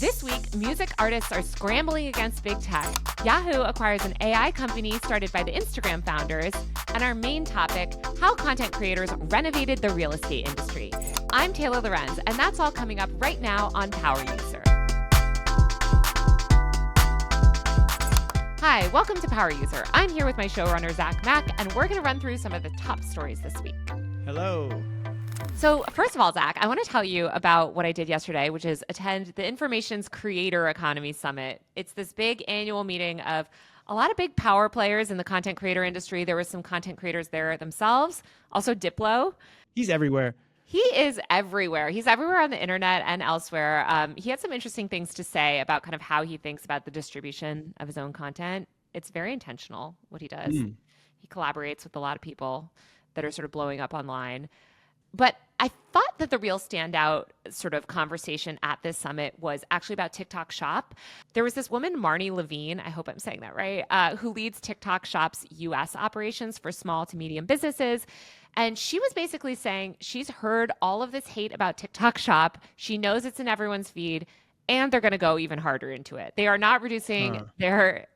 This week, music artists are scrambling against big tech. Yahoo acquires an AI company started by the Instagram founders. And our main topic, how content creators renovated the real estate industry. I'm Taylor Lorenz, and that's all coming up right now on Power User. Hi, welcome to Power User. I'm here with my showrunner, Zach Mack, and we're going to run through some of the top stories this week. Hello. So first of all, Zach, I want to tell you about what I did yesterday, which is attend the Information's Creator Economy Summit. It's this big annual meeting of a lot of big power players in the content creator industry. There were some content creators there themselves. Also Diplo. He's everywhere. He is everywhere. He's everywhere on the internet and elsewhere. He had some interesting things to say about kind of how he thinks about the distribution of his own content. It's very intentional, what he does. He collaborates with a lot of people that are sort of blowing up online. But I thought that the real standout sort of conversation at this summit was actually about TikTok Shop. There was this woman, Marnie Levine, I hope I'm saying that right, who leads TikTok Shop's U.S. operations for small to medium businesses. And she was basically saying she's heard all of this hate about TikTok Shop. She knows it's in everyone's feed, and they're going to go even harder into it. They are not reducing their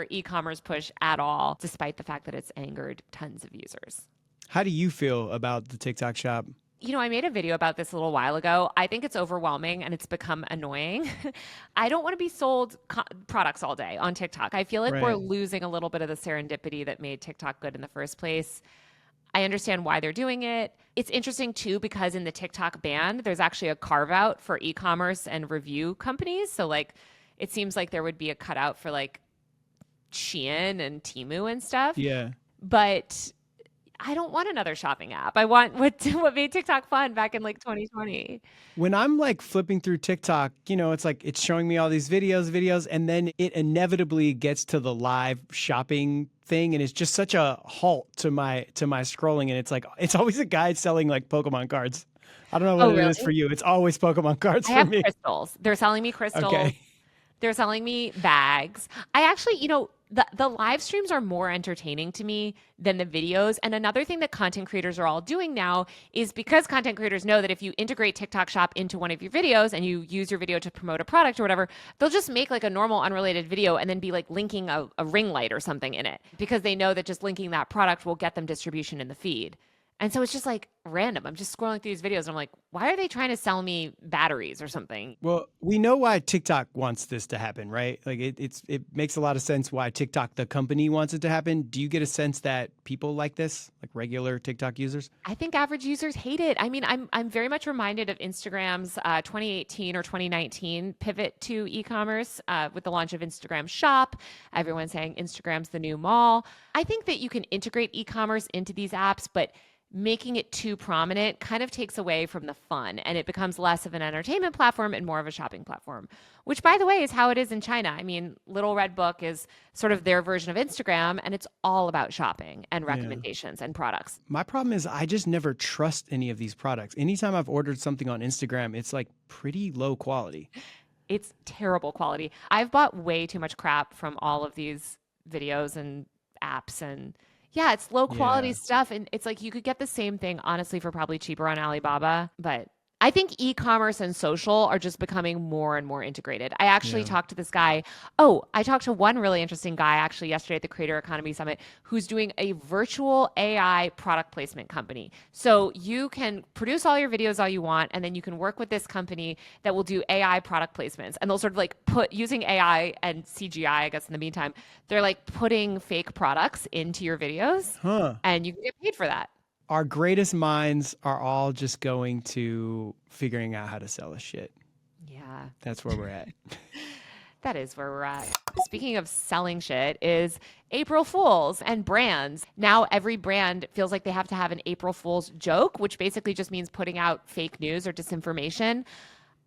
e-commerce push at all, despite the fact that it's angered tons of users. How do you feel about the TikTok Shop? You know, I made a video about this a little while ago. I think it's overwhelming and it's become annoying. I don't want to be sold products all day on TikTok. I feel like we're losing a little bit of the serendipity that made TikTok good in the first place. I understand why they're doing it. It's interesting too, because in the TikTok ban, there's actually a carve out for e-commerce and review companies. So like, it seems like there would be a cutout for like Shein and Temu and stuff. Yeah. But I don't want another shopping app. I want what made TikTok fun back in like 2020. When I'm like flipping through TikTok, you know, it's like it's showing me all these videos, and then it inevitably gets to the live shopping thing, and it's just such a halt to my scrolling, and it's like it's always a guy selling like Pokemon cards. I don't know what it is for you. It's always Pokemon cards for me. Crystals. They're selling me crystals. Okay. They're selling me bags. I actually, you know, the live streams are more entertaining to me than the videos. And another thing that content creators are all doing now is because content creators know that if you integrate TikTok Shop into one of your videos and you use your video to promote a product or whatever, they'll just make like a normal unrelated video and then be like linking a ring light or something in it because they know that just linking that product will get them distribution in the feed. And so it's just like random. I'm just scrolling through these videos and I'm like, why are they trying to sell me batteries or something? Well, we know why TikTok wants this to happen, right? Like it makes a lot of sense why TikTok, the company, wants it to happen. Do you get a sense that people like this, like regular TikTok users? I think average users hate it. I mean, I'm very much reminded of Instagram's 2018 or 2019 pivot to e-commerce with the launch of Instagram Shop. Everyone's saying Instagram's the new mall. I think that you can integrate e-commerce into these apps, but making it too prominent kind of takes away from the fun, and it becomes less of an entertainment platform and more of a shopping platform, which, by the way, is how it is in China. I mean, Little Red Book is sort of their version of Instagram, and it's all about shopping and recommendations and products. My problem is I just never trust any of these products. Anytime I've ordered something on Instagram, it's like pretty low quality. It's terrible quality. I've bought way too much crap from all of these videos and apps, and yeah, it's low quality stuff. And it's like you could get the same thing, honestly, for probably cheaper on Alibaba. But I think e-commerce and social are just becoming more and more integrated. I actually talked to this guy. I talked to one really interesting guy actually yesterday at the Creator Economy Summit who's doing a virtual AI product placement company. So you can produce all your videos all you want, and then you can work with this company that will do AI product placements. And they'll sort of like put, using AI and CGI, I guess in the meantime, they're like putting fake products into your videos and you can get paid for that. Our greatest minds are all just going to figuring out how to sell us shit. Yeah. That's where we're at. That is where we're at. Speaking of selling shit is April Fools and brands. Now every brand feels like they have to have an April Fool's joke, which basically just means putting out fake news or disinformation.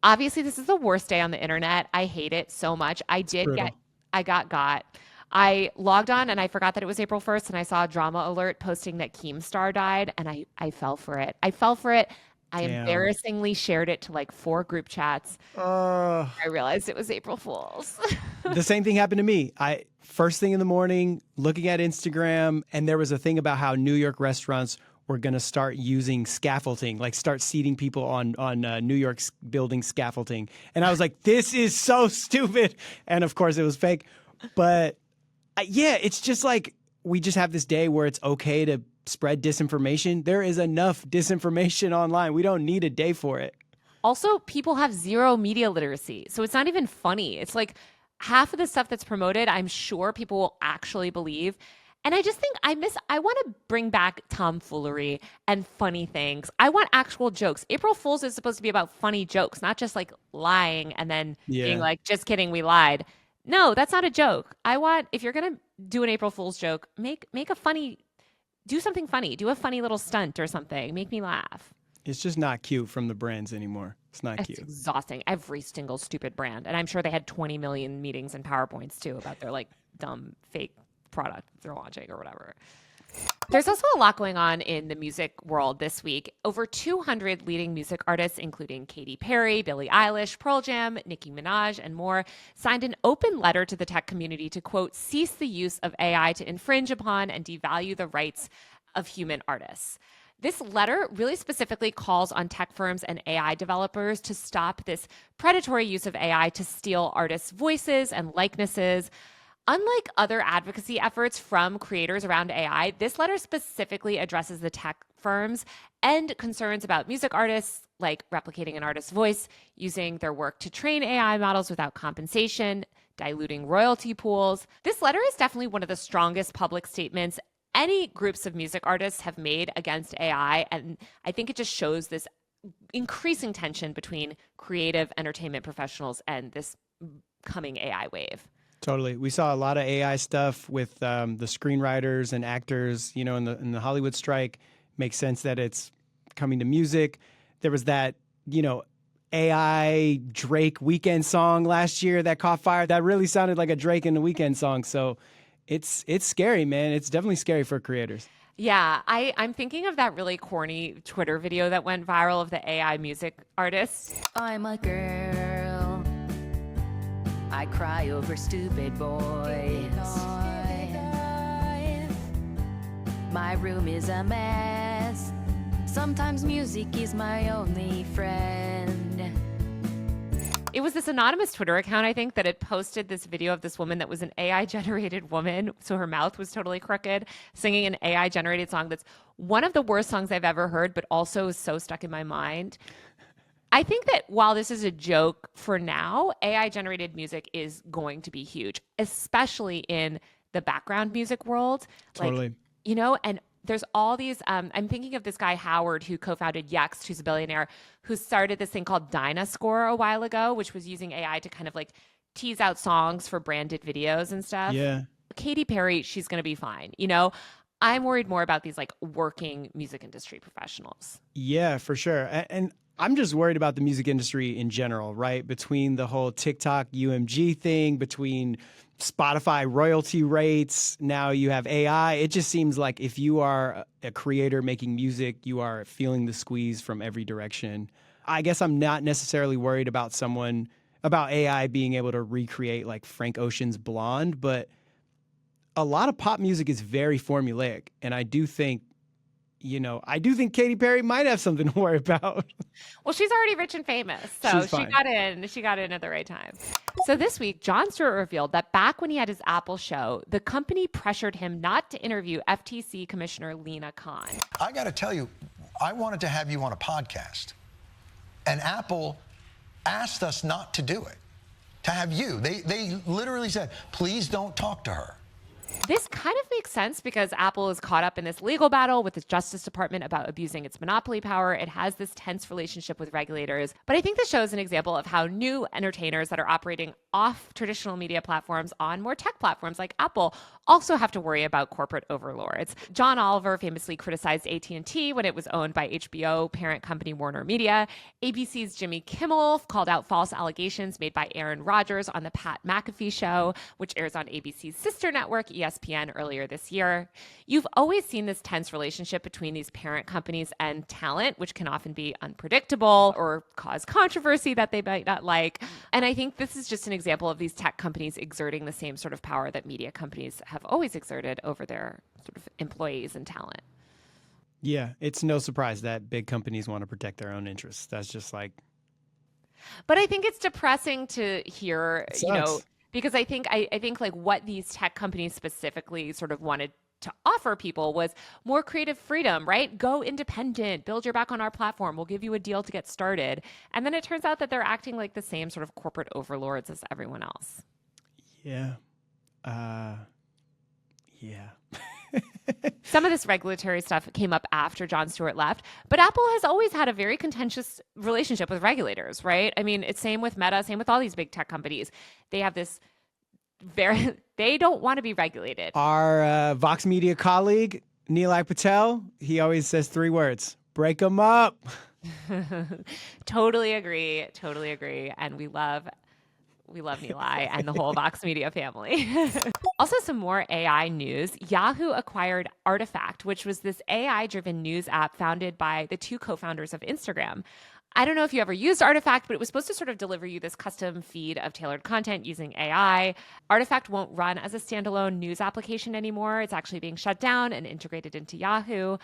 Obviously, this is the worst day on the internet. I hate it so much. I got. I logged on and I forgot that it was April 1st, and I saw a drama alert posting that Keemstar died, and I fell for it. I embarrassingly shared it to like 4 group chats. I realized it was April Fool's. The same thing happened to me. First thing in the morning, looking at Instagram, and there was a thing about how New York restaurants we're going to start using scaffolding, like start seating people on New York's building scaffolding. And I was like, this is so stupid. And of course it was fake. But yeah, it's just like we just have this day where it's okay to spread disinformation. There is enough disinformation online. We don't need a day for it. Also, people have zero media literacy. So it's not even funny. It's like half of the stuff that's promoted, I'm sure people will actually believe. And I just think I want to bring back tomfoolery and funny things. I want actual jokes. April Fool's is supposed to be about funny jokes, not just like lying and then being like, just kidding, we lied. No, that's not a joke. If you're going to do an April Fool's joke, make a funny, do something funny. Do a funny little stunt or something. Make me laugh. It's just not cute from the brands anymore. It's not cute. It's exhausting. Every single stupid brand. And I'm sure they had 20 million meetings and PowerPoints too about their like dumb fake product they're launching or whatever. There's also a lot going on in the music world this week. Over 200 leading music artists, including Katy Perry, Billie Eilish, Pearl Jam, Nicki Minaj, and more, signed an open letter to the tech community to, quote, cease the use of AI to infringe upon and devalue the rights of human artists. This letter really specifically calls on tech firms and AI developers to stop this predatory use of AI to steal artists' voices and likenesses. Unlike other advocacy efforts from creators around AI, this letter specifically addresses the tech firms and concerns about music artists, like replicating an artist's voice, using their work to train AI models without compensation, diluting royalty pools. This letter is definitely one of the strongest public statements any groups of music artists have made against AI, and I think it just shows this increasing tension between creative entertainment professionals and this coming AI wave. Totally. We saw a lot of AI stuff with the screenwriters and actors, you know, in the Hollywood strike. Makes sense that it's coming to music. There was that, you know, AI Drake Weekend song last year that caught fire. That really sounded like a Drake and the Weekend song. So it's scary, man. It's definitely scary for creators. Yeah, I'm thinking of that really corny Twitter video that went viral of the AI music artist. I'm a girl. I cry over stupid boys. My room is a mess. Sometimes music is my only friend. It was this anonymous Twitter account, I think, that had posted this video of this woman that was an AI-generated woman, so her mouth was totally crooked, singing an AI-generated song that's one of the worst songs I've ever heard, but also is so stuck in my mind. I think that while this is a joke for now, AI-generated music is going to be huge, especially in the background music world. Totally. Like, you know, and there's all these, I'm thinking of this guy, Howard, who co-founded Yext, who's a billionaire, who started this thing called Dynascore a while ago, which was using AI to kind of like tease out songs for branded videos and stuff. Yeah. Katy Perry, she's going to be fine. You know, I'm worried more about these like working music industry professionals. Yeah, for sure. And I'm just worried about the music industry in general, right? Between the whole TikTok UMG thing, between Spotify royalty rates, now you have AI. It just seems like if you are a creator making music, you are feeling the squeeze from every direction. I guess I'm not necessarily worried about AI being able to recreate like Frank Ocean's Blonde, but a lot of pop music is very formulaic. And I do think Katy Perry might have something to worry about. Well, she's already rich and famous, so she got in at the right time. So this week, Jon Stewart revealed that back when he had his Apple show, the company pressured him not to interview FTC Commissioner Lena Khan. I got to tell you, I wanted to have you on a podcast, and Apple asked us not to do it, to have you. They literally said, please don't talk to her. This kind of makes sense because Apple is caught up in this legal battle with the Justice Department about abusing its monopoly power. It has this tense relationship with regulators. But I think this shows an example of how new entertainers that are operating off traditional media platforms on more tech platforms like Apple also have to worry about corporate overlords. John Oliver famously criticized AT&T when it was owned by HBO parent company Warner Media. ABC's Jimmy Kimmel called out false allegations made by Aaron Rodgers on the Pat McAfee show, which airs on ABC's sister network, ESPN, earlier this year. You've always seen this tense relationship between these parent companies and talent, which can often be unpredictable or cause controversy that they might not like. And I think this is just an example of these tech companies exerting the same sort of power that media companies have always exerted over their sort of employees and talent. Yeah, it's no surprise that big companies want to protect their own interests. That's just like, But I think it's depressing to hear, it you know, sucks. because I think like what these tech companies specifically sort of wanted to offer people was more creative freedom, right? Go independent, build your back on our platform. We'll give you a deal to get started. And then it turns out that they're acting like the same sort of corporate overlords as everyone else. Yeah. Yeah. Some of this regulatory stuff came up after Jon Stewart left, but Apple has always had a very contentious relationship with regulators, right? I mean, it's same with Meta, same with all these big tech companies. They have this they don't want to be regulated. Our Vox Media colleague, Nilay Patel, he always says 3 words: break them up. Totally agree. Totally agree. And we love Nilay and the whole Vox Media family. Also, some more AI news. Yahoo acquired Artifact, which was this AI-driven news app founded by the 2 co-founders of Instagram. I don't know if you ever used Artifact, but it was supposed to sort of deliver you this custom feed of tailored content using AI. Artifact won't run as a standalone news application anymore. It's actually being shut down and integrated into Yahoo.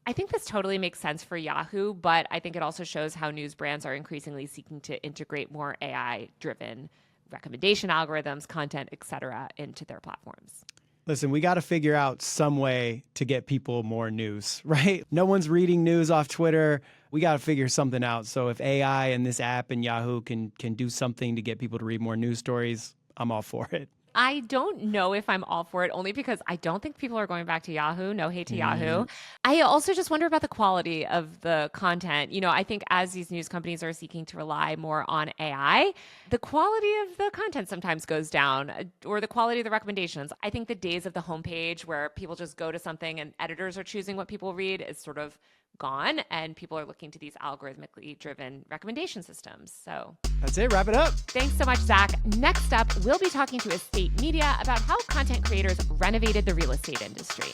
I think this totally makes sense for Yahoo, but I think it also shows how news brands are increasingly seeking to integrate more AI-driven recommendation algorithms, content, etc., into their platforms. Listen, we got to figure out some way to get people more news, right? No one's reading news off Twitter. We got to figure something out. So if AI and this app and Yahoo can do something to get people to read more news stories, I'm all for it. I don't know if I'm all for it, only because I don't think people are going back to Yahoo. No hate to Yahoo. I also just wonder about the quality of the content. You know, I think as these news companies are seeking to rely more on AI, the quality of the content sometimes goes down, or the quality of the recommendations. I think the days of the homepage where people just go to something and editors are choosing what people read is sort of gone, and people are looking to these algorithmically driven recommendation systems. So that's it. Wrap it up. Thanks so much, Zach. Next up, we'll be talking to Estate Media about how content creators renovated the real estate industry.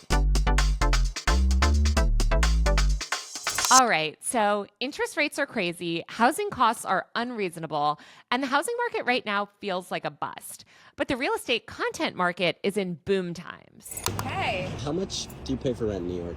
All right, so interest rates are crazy, housing costs are unreasonable, and the housing market right now feels like a bust. But the real estate content market is in boom times. Hey, How much do you pay for rent in New York?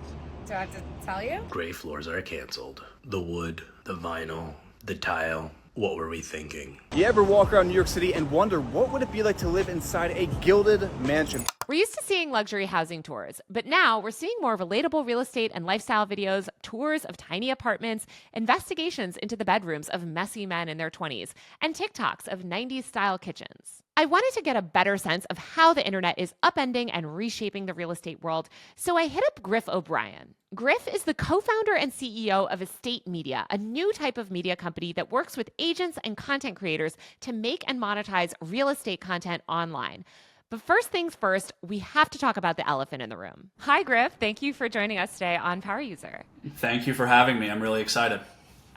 do I have to tell you? Gray floors are canceled. The wood, the vinyl, the tile. What were we thinking? You ever walk around New York City and wonder what would it be like to live inside a gilded mansion? We're used to seeing luxury housing tours, but now we're seeing more relatable real estate and lifestyle videos, tours of tiny apartments, investigations into the bedrooms of messy men in their 20s, and TikToks of 90s style kitchens. I wanted to get a better sense of how the internet is upending and reshaping the real estate world, so I hit up Griff O'Brien. Griff is the co-founder and CEO of Estate Media, a new type of media company that works with agents and content creators to make and monetize real estate content online. But first things first, we have to talk about the elephant in the room. Hi, Griff. Thank you for joining us today on Power User. Thank you for having me. I'm really excited.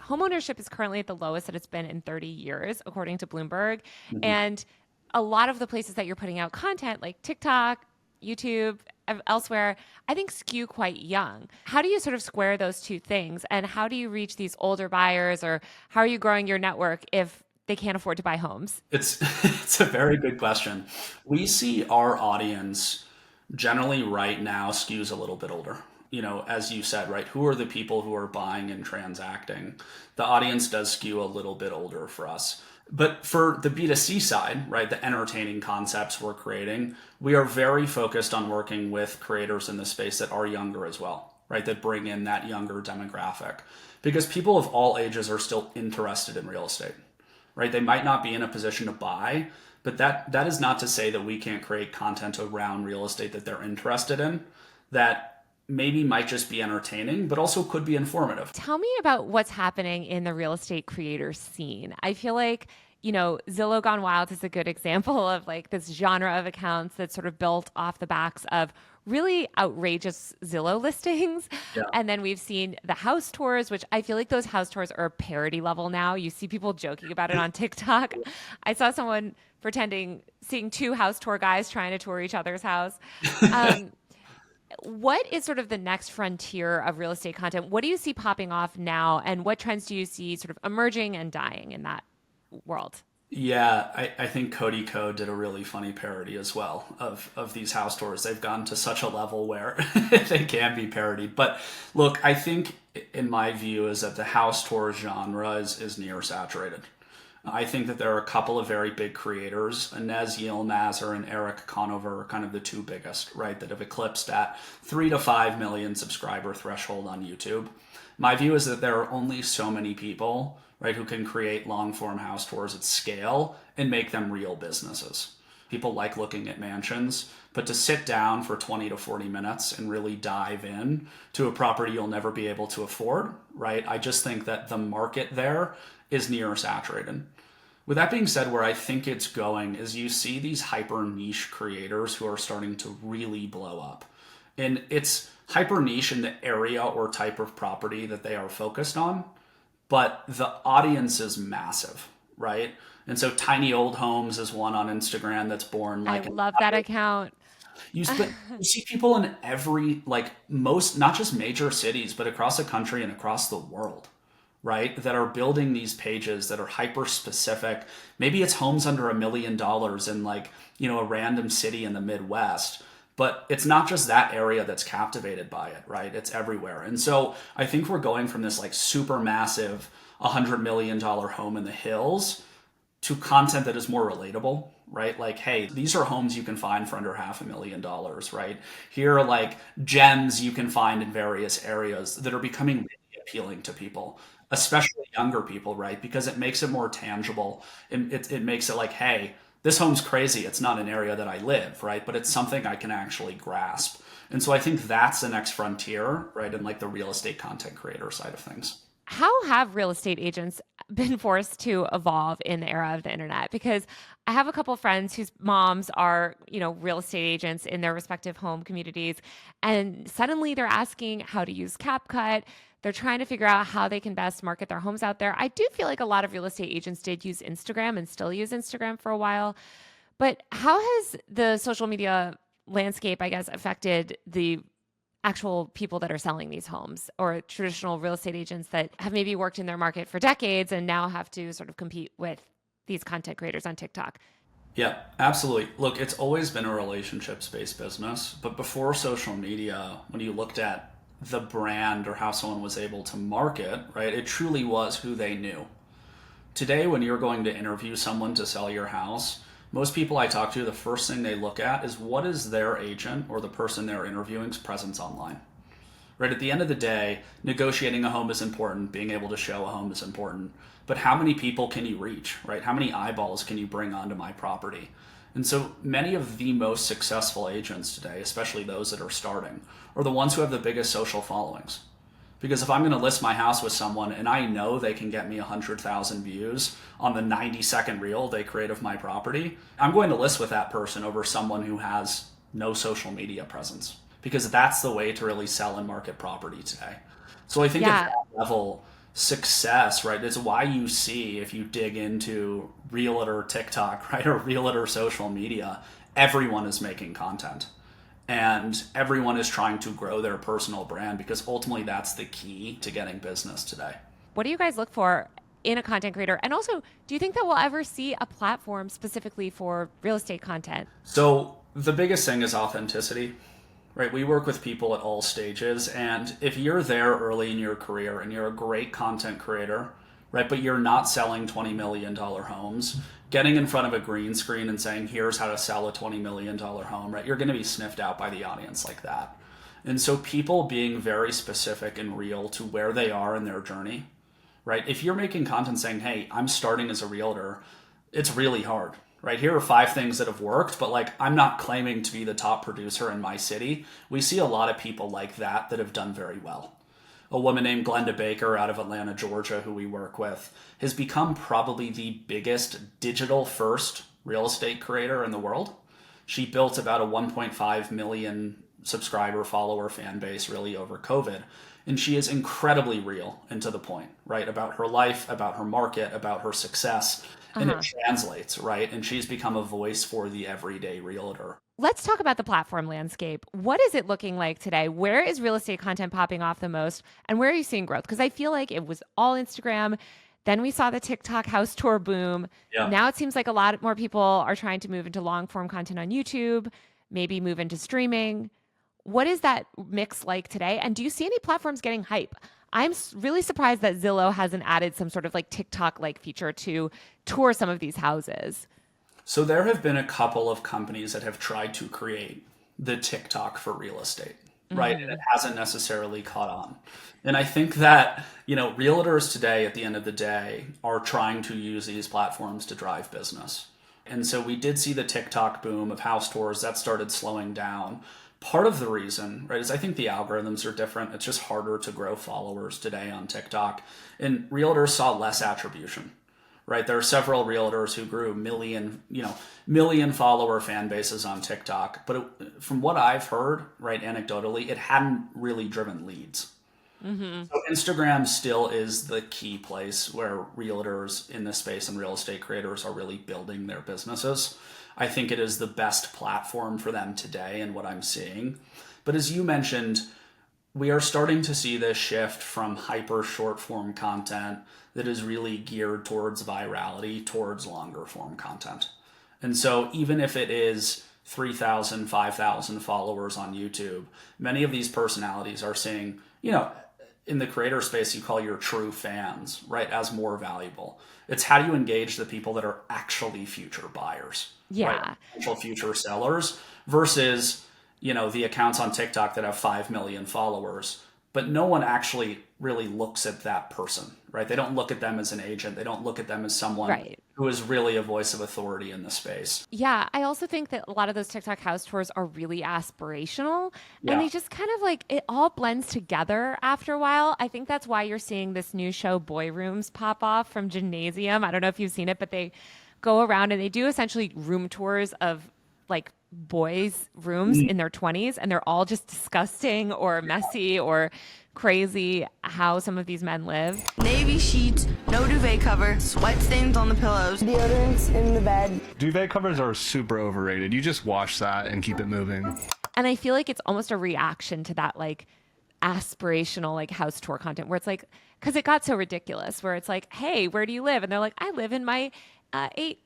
Homeownership is currently at the lowest that it's been in 30 years, according to Bloomberg. And a lot of the places that you're putting out content, like TikTok, YouTube, elsewhere, I think skew quite young. How do you sort of square those two things? And how do you reach these older buyers, or how are you growing your network if they can't afford to buy homes? It's a very good question. We see our audience generally right now skews a little bit older. You know, as you said, right, who are the people who are buying and transacting? The audience does skew a little bit older for us. But for the B2C side, right, the entertaining concepts we're creating, we are very focused on working with creators in the space that are younger as well, right, that bring in that younger demographic. Because people of all ages are still interested in real estate, right? They might not be in a position to buy, but that is not to say that we can't create content around real estate that they're interested in, that maybe might just be entertaining, but also could be informative. Tell me about what's happening in the real estate creator scene. I feel like, you know, Zillow Gone Wild is a good example of like this genre of accounts that's sort of built off the backs of really outrageous Zillow listings. Yeah. And then we've seen the house tours, which I feel like those house tours are parody level now. You see people joking about it on TikTok. I saw someone seeing 2 house tour guys trying to tour each other's house. What is sort of the next frontier of real estate content? What do you see popping off now, and what trends do you see sort of emerging and dying in that world? Yeah, I think Cody Co did a really funny parody as well of these house tours. They've gone to such a level where they can be parodied. But look, I think in my view is that the house tour genre is near saturated. I think that there are a couple of very big creators, Inez Yilmaz and Eric Conover are kind of the two biggest, right, that have eclipsed that 3 to 5 million subscriber threshold on YouTube. My view is that there are only so many people, right, who can create long form house tours at scale and make them real businesses. People like looking at mansions, but to sit down for 20 to 40 minutes and really dive in to a property you'll never be able to afford, right? I just think that the market there is near saturated. With that being said, where I think it's going is you see these hyper niche creators who are starting to really blow up. And it's hyper niche in the area or type of property that they are focused on, but the audience is massive, right? And so Tiny Old Homes is one on Instagram that's born like I love that account. you see people in every, like most, not just major cities, but across the country and across the world, right? That are building these pages that are hyper specific. Maybe it's homes under $1 million in like, a random city in the Midwest. But it's not just that area that's captivated by it, right? It's everywhere. And so I think we're going from this like super massive $100 million home in the hills to content that is more relatable, right? Like, hey, these are homes you can find for under $500,000, right? Here are like gems you can find in various areas that are becoming really appealing to people, especially younger people, right? Because it makes it more tangible. It makes it like, hey, this home's crazy. It's not an area that I live, right? But it's something I can actually grasp. And so I think that's the next frontier, right? In like the real estate content creator side of things. How have real estate agents been forced to evolve in the era of the internet? Because I have a couple of friends whose moms are, real estate agents in their respective home communities. And suddenly they're asking how to use CapCut. They're trying to figure out how they can best market their homes out there. I do feel like a lot of real estate agents did use Instagram and still use Instagram for a while. But how has the social media landscape, I guess, affected the actual people that are selling these homes, or traditional real estate agents that have maybe worked in their market for decades and now have to sort of compete with these content creators on TikTok? Yeah, absolutely. Look, it's always been a relationships-based business, but before social media, when you looked at the brand or how someone was able to market, right, it truly was who they knew. Today, when you're going to interview someone to sell your house, most people I talk to, the first thing they look at is what is their agent or the person they're interviewing's presence online. Right, at the end of the day, negotiating a home is important, being able to show a home is important, but how many people can you reach, right? How many eyeballs can you bring onto my property? And so many of the most successful agents today, especially those that are starting, are the ones who have the biggest social followings. Because if I'm going to list my house with someone and I know they can get me 100,000 views on the 90-second reel they create of my property, I'm going to list with that person over someone who has no social media presence. Because that's the way to really sell and market property today. So I think at that level, success, right, is why you see, if you dig into realtor TikTok, right, or realtor social media, everyone is making content. And everyone is trying to grow their personal brand, because ultimately that's the key to getting business today. What do you guys look for in a content creator? And also, do you think that we'll ever see a platform specifically for real estate content? So the biggest thing is authenticity, right? We work with people at all stages. And if you're there early in your career and you're a great content creator, right, but you're not selling $20 million homes, getting in front of a green screen and saying, here's how to sell a $20 million home, right, you're going to be sniffed out by the audience like that. And so people being very specific and real to where they are in their journey, right? If you're making content saying, hey, I'm starting as a realtor, it's really hard, right? Here are 5 things that have worked, but like, I'm not claiming to be the top producer in my city. We see a lot of people like that have done very well. A woman named Glenda Baker out of Atlanta, Georgia, who we work with, has become probably the biggest digital-first real estate creator in the world. She built about a 1.5 million subscriber follower fan base really over COVID. And she is incredibly real and to the point, right? About her life, about her market, about her success. And it translates, right? And she's become a voice for the everyday realtor. Let's talk about the platform landscape. What is it looking like today? Where is real estate content popping off the most? And where are you seeing growth? Because I feel like it was all Instagram. Then we saw the TikTok house tour boom. Yeah. Now it seems like a lot more people are trying to move into long form content on YouTube, maybe move into streaming. What is that mix like today? And do you see any platforms getting hype? I'm really surprised that Zillow hasn't added some sort of like TikTok like feature to tour some of these houses. So there have been a couple of companies that have tried to create the TikTok for real estate, right? And it hasn't necessarily caught on. And I think that, realtors today at the end of the day are trying to use these platforms to drive business. And so we did see the TikTok boom of house tours that started slowing down. Part of the reason, right, is I think the algorithms are different. It's just harder to grow followers today on TikTok. And realtors saw less attribution. Right, there are several realtors who grew million follower fan bases on TikTok, but from what I've heard, right, anecdotally, it hadn't really driven leads. So Instagram still is the key place where realtors in this space and real estate creators are really building their businesses. I think it is the best platform for them today and what I'm seeing. But as you mentioned, we are starting to see this shift from hyper short form content that is really geared towards virality, towards longer form content. And so even if it is 3,000, 5,000 followers on YouTube, many of these personalities are seeing, in the creator space, you call your true fans, right, as more valuable. It's how do you engage the people that are actually future buyers, right? Actual future sellers versus, the accounts on TikTok that have 5 million followers, but no one actually really looks at that person, right? They don't look at them as an agent. They don't look at them as someone who is really a voice of authority in the space. Yeah, I also think that a lot of those TikTok house tours are really aspirational and they just kind of like, it all blends together after a while. I think that's why you're seeing this new show, Boy Rooms, pop off from Gymnasium. I don't know if you've seen it, but they go around and they do essentially room tours of like boys' rooms in their 20s, and they're all just disgusting or messy or crazy how some of these men live. Navy sheets, no duvet cover, sweat stains on the pillows, deodorants in the bed. Duvet covers are super overrated. You just wash that and keep it moving. And I feel like it's almost a reaction to that like aspirational like house tour content where it's like, because it got so ridiculous where it's like, hey, where do you live? And they're like, I live in my $8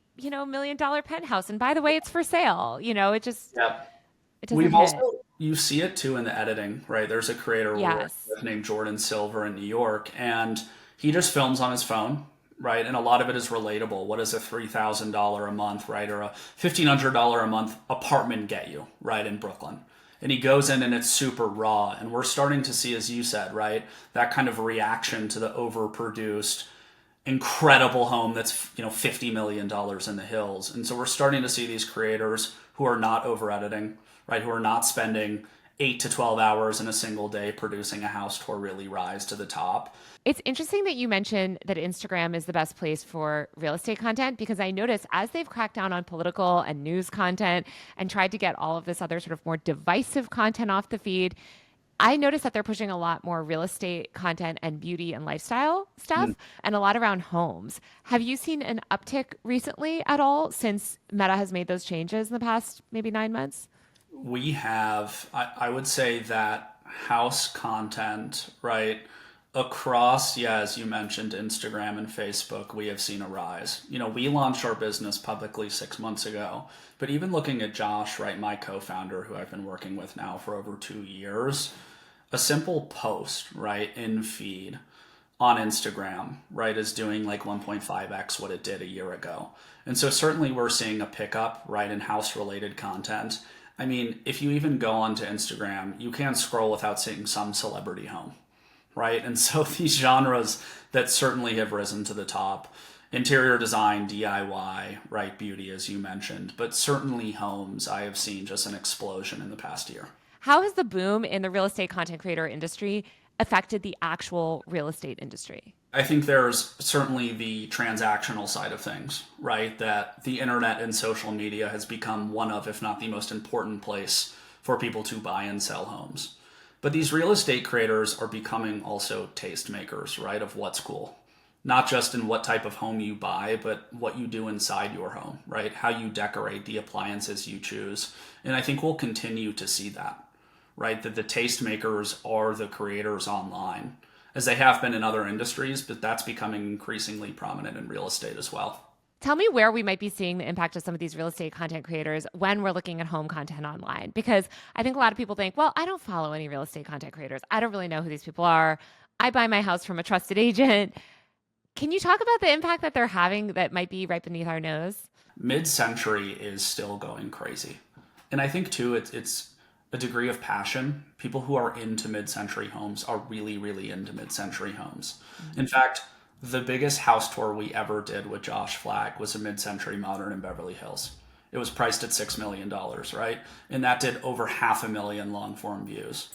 million penthouse, and by the way, it's for sale. It just it doesn't We've hit. also, you see it too in the editing, right? There's a creator Yes. named Jordan Silver in New York, and he just films on his phone, right? And a lot of it is relatable. What does a $3,000 a month, right, or a $1,500 a month apartment get you, right, in Brooklyn? And he goes in and it's super raw, and we're starting to see, as you said, right, that kind of reaction to the overproduced incredible home that's $50 million in the hills. And so we're starting to see these creators who are not over editing, right, who are not spending 8 to 12 hours in a single day producing a house tour really rise to the top. It's interesting that you mentioned that Instagram is the best place for real estate content, because I noticed as they've cracked down on political and news content and tried to get all of this other sort of more divisive content off the feed, I noticed that they're pushing a lot more real estate content and beauty and lifestyle stuff and a lot around homes. Have you seen an uptick recently at all since Meta has made those changes in the past maybe 9 months? We have, I would say that house content, right, across, as you mentioned, Instagram and Facebook, we have seen a rise. We launched our business publicly 6 months ago, but even looking at Josh, right, my co-founder, who I've been working with now for over 2 years, a simple post, right, in feed on Instagram, right, is doing like 1.5x what it did a year ago. And so certainly we're seeing a pickup, right, in house-related content. I mean, if you even go onto Instagram, you can't scroll without seeing some celebrity home, right? And so these genres that certainly have risen to the top, interior design, DIY, right, beauty, as you mentioned, but certainly homes, I have seen just an explosion in the past year. How has the boom in the real estate content creator industry affected the actual real estate industry? I think there's certainly the transactional side of things, right? That the internet and social media has become one of, if not the most important place for people to buy and sell homes. But these real estate creators are becoming also tastemakers, right, of what's cool. Not just in what type of home you buy, but what you do inside your home, right? How you decorate, the appliances you choose. And I think we'll continue to see that, right? That the tastemakers are the creators online. as they have been in other industries, but that's becoming increasingly prominent in real estate as well. Tell me where we might be seeing the impact of some of these real estate content creators when we're looking at home content online. Because I think a lot of people think, well, I don't follow any real estate content creators. I don't really know who these people are. I buy my house from a trusted agent. Can you talk about the impact that they're having that might be right beneath our nose? Mid-century is still going crazy. And I think, too, it's a degree of passion. People who are into mid-century homes are really, really into mid-century homes. In fact, the biggest house tour we ever did with Josh Flagg was a mid-century modern in Beverly Hills. It was priced at $6 million, right? And that did over 500,000 long-form views.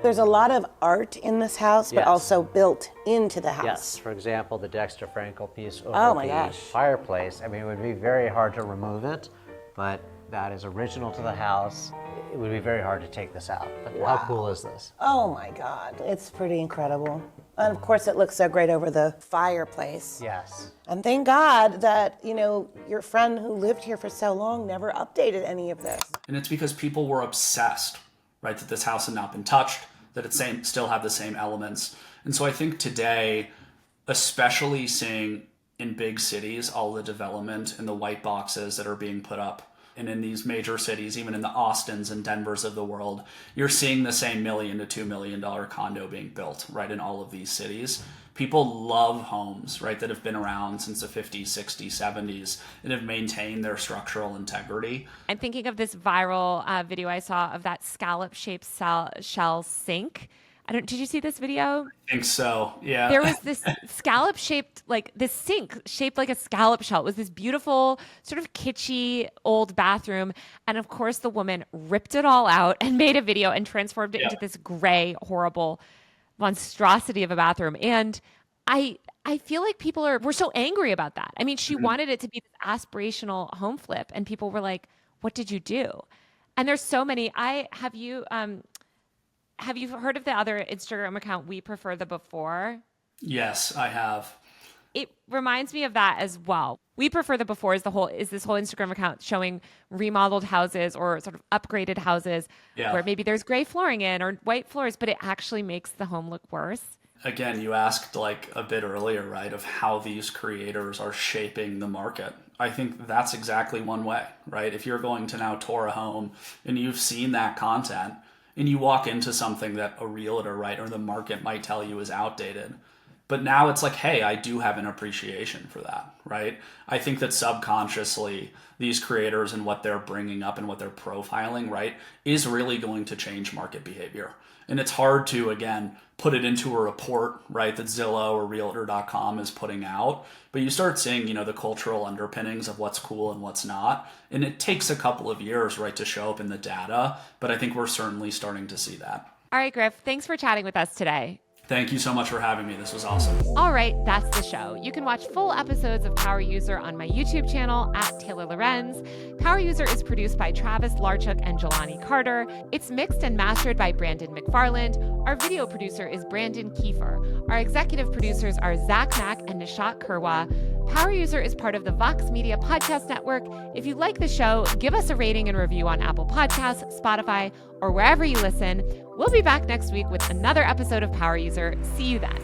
There's a lot of art in this house, but also built into the house. Yes, for example, the Dexter Frankel piece over the fireplace. I mean, it would be very hard to remove it, but that is original to the house. It would be very hard to take this out. But how cool is this? Oh my God, it's pretty incredible. And of course it looks so great over the fireplace. Yes. And thank God that, you know, your friend who lived here for so long never updated any of this. And it's because people were obsessed, right, that this house had not been touched, that it still had the same elements. And so I think today, especially seeing in big cities, all the development and the white boxes that are being put up, and in these major cities, even in the Austins and Denvers of the world, you're seeing the same $1 million to $2 million condo being built, right, in all of these cities. People love homes, right, that have been around since the 50s, 60s, 70s, and have maintained their structural integrity. I'm thinking of this viral video I saw of that scallop-shaped shell sink. Did you see this video? I think so, yeah. There was this scallop-shaped, like this sink shaped like a scallop shell. It was this beautiful, sort of kitschy old bathroom. And of course, the woman ripped it all out and made a video and transformed it into this gray, horrible monstrosity of a bathroom. And I feel like we're so angry about that. I mean, she wanted it to be this aspirational home flip. And people were like, what did you do? And there's so many. Have you heard of the other Instagram account, We Prefer the Before? Yes, I have. It reminds me of that as well. We Prefer the Before is this whole Instagram account showing remodeled houses or sort of upgraded houses where maybe there's gray flooring in or white floors, but it actually makes the home look worse. Again, you asked like a bit earlier, right, of how these creators are shaping the market. I think that's exactly one way, right? If you're going to now tour a home and you've seen that content, and you walk into something that a realtor, right, or the market might tell you is outdated. But now it's like, hey, I do have an appreciation for that, right? I think that subconsciously, these creators and what they're bringing up and what they're profiling, right, is really going to change market behavior. And it's hard to, again, put it into a report, right, that Zillow or Realtor.com is putting out. But you start seeing, the cultural underpinnings of what's cool and what's not. And it takes a couple of years, right, to show up in the data. But I think we're certainly starting to see that. All right, Griff, thanks for chatting with us today. Thank you so much for having me. This was awesome. All right, that's the show. You can watch full episodes of Power User on my YouTube channel @Taylor Lorenz. Power User is produced by Travis Larchuk and Jelani Carter. It's mixed and mastered by Brandon McFarland. Our video producer is Brandon Kiefer. Our executive producers are Zach Mack and Nishat Kurwa. Power User is part of the Vox Media Podcast Network. If you like the show, give us a rating and review on Apple Podcasts, Spotify, or wherever you listen. We'll be back next week with another episode of Power User. See you then.